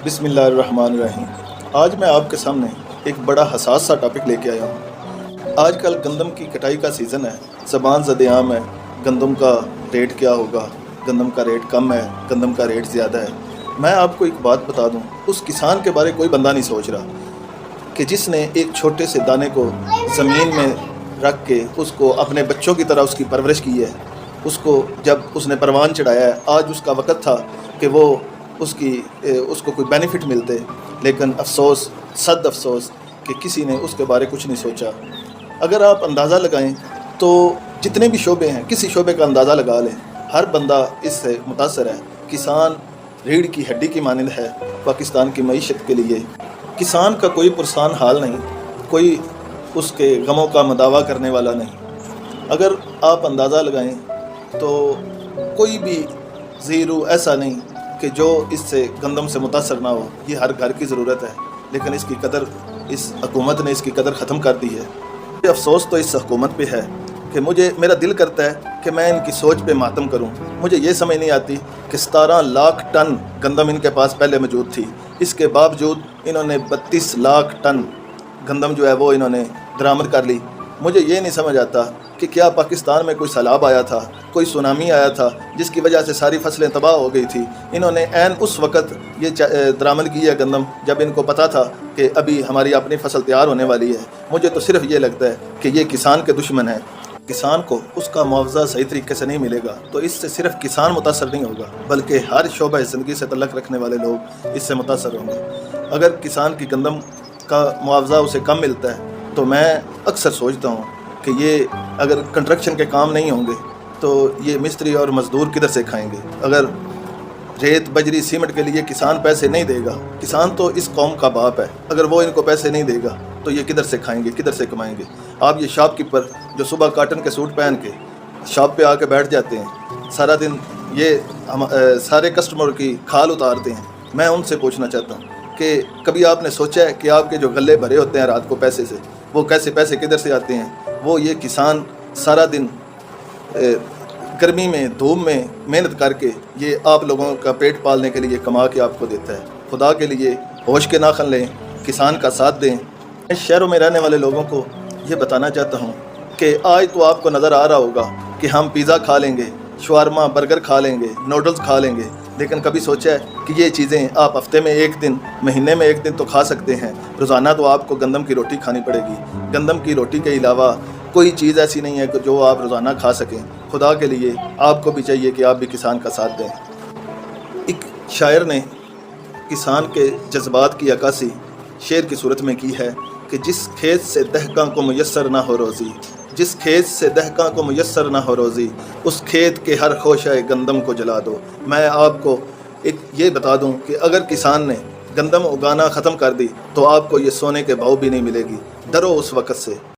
बिस्मिल्लाहिर्रहमानिर्रहीम। आज मैं आपके सामने एक बड़ा हसास सा टॉपिक लेके आया हूँ। आजकल गंदम की कटाई का सीज़न है, ज़बान ज़द-ए-आम है, गंदम का रेट क्या होगा, गंदम का रेट कम है, गंदम का रेट ज़्यादा है। मैं आपको एक बात बता दूँ, उस किसान के बारे कोई बंदा नहीं सोच रहा कि जिसने एक छोटे से दाने को ज़मीन में रख के उसको अपने बच्चों की तरह उसकी परवरिश की है। उसको जब उसने परवान चढ़ाया है, आज उसका वक़्त था कि वो उसको कोई बेनिफिट मिलते, लेकिन अफसोस सद अफसोस कि किसी ने उसके बारे कुछ नहीं सोचा। अगर आप अंदाज़ा लगाएं तो जितने भी शोबे हैं, किसी शोबे का अंदाज़ा लगा लें, हर बंदा इससे मुतासर है। किसान रीढ़ की हड्डी की मानंद है पाकिस्तान की मईशत के लिए। किसान का कोई पुरसान हाल नहीं, कोई उसके गमों का मदावा करने वाला नहीं। अगर आप अंदाज़ा लगाएं तो कोई भी ज़ीरो ऐसा नहीं कि जो इससे गंदम से मुतासर ना हो। ये हर घर की ज़रूरत है, लेकिन इसकी कदर इस हुकूमत ने इसकी कदर ख़त्म कर दी है। अफसोस तो इस हुकूमत पे है कि मेरा दिल करता है कि मैं इनकी सोच पे मातम करूं। मुझे ये समझ नहीं आती कि 17 लाख टन गंदम इनके पास पहले मौजूद थी, इसके बावजूद इन्होंने 32 लाख टन गंदम जो है वो इन्होंने दरामद कर ली। मुझे ये नहीं समझ आता कि क्या पाकिस्तान में कोई सैलाब आया था, कोई सुनामी आया था जिसकी वजह से सारी फसलें तबाह हो गई थी। इन्होंने ऐन उस वक़्त ये दरामद की है गंदम जब इनको पता था कि अभी हमारी अपनी फसल तैयार होने वाली है। मुझे तो सिर्फ ये लगता है कि ये किसान के दुश्मन है। किसान को उसका मुआवजा सही तरीके से नहीं मिलेगा तो इससे सिर्फ किसान मुतासर नहीं होगा, बल्कि हर शोबा ज़िंदगी से तल्लक रखने वाले लोग इससे मुतासर होंगे। अगर किसान की गंदम का मुआवजा उसे कम मिलता है तो मैं अक्सर सोचता हूँ कि ये अगर कंस्ट्रक्शन के काम नहीं होंगे तो ये मिस्त्री और मज़दूर किधर से खाएंगे। अगर रेत बजरी सीमेंट के लिए किसान पैसे नहीं देगा, किसान तो इस कौम का बाप है, अगर वो इनको पैसे नहीं देगा तो ये किधर से खाएंगे, किधर से कमाएंगे। आप ये शॉपकीपर जो सुबह कॉटन के सूट पहन के शॉप पे आके बैठ जाते हैं, सारा दिन ये सारे कस्टमर की खाल उतारते हैं, मैं उनसे पूछना चाहता हूँ कि कभी आपने सोचा है कि आपके जो गले भरे होते हैं रात को पैसे से, वो पैसे किधर से आते हैं। वो ये किसान सारा दिन गर्मी में धूप में मेहनत करके ये आप लोगों का पेट पालने के लिए कमा के आपको देता है। खुदा के लिए होश के नाखन लें, किसान का साथ दें। मैं शहरों में रहने वाले लोगों को ये बताना चाहता हूँ कि आज तो आपको नज़र आ रहा होगा कि हम पिज़्ज़ा खा लेंगे, शवारमा बर्गर खा लेंगे, नूडल्स खा लेंगे, लेकिन कभी सोचा है कि ये चीज़ें आप हफ्ते में एक दिन, महीने में एक दिन तो खा सकते हैं। रोज़ाना तो आपको गंदम की रोटी खानी पड़ेगी। गंदम की रोटी के अलावा कोई चीज़ ऐसी नहीं है जो आप रोज़ाना खा सकें। खुदा के लिए आपको भी चाहिए कि आप भी किसान का साथ दें। एक शायर ने किसान के जज्बात की अक्कासी शेर की सूरत में की है कि जिस खेत से दहका को मुयस्सर ना हो रोज़ी, जिस खेत से दहका को मुयस्सर ना हो रोज़ी, उस खेत के हर खोशाए गंदम को जला दो। मैं आपको एक ये बता दूं कि अगर किसान ने गंदम उगाना ख़त्म कर दी तो आपको ये सोने के भाव भी नहीं मिलेगी। डरो उस वक़्त से।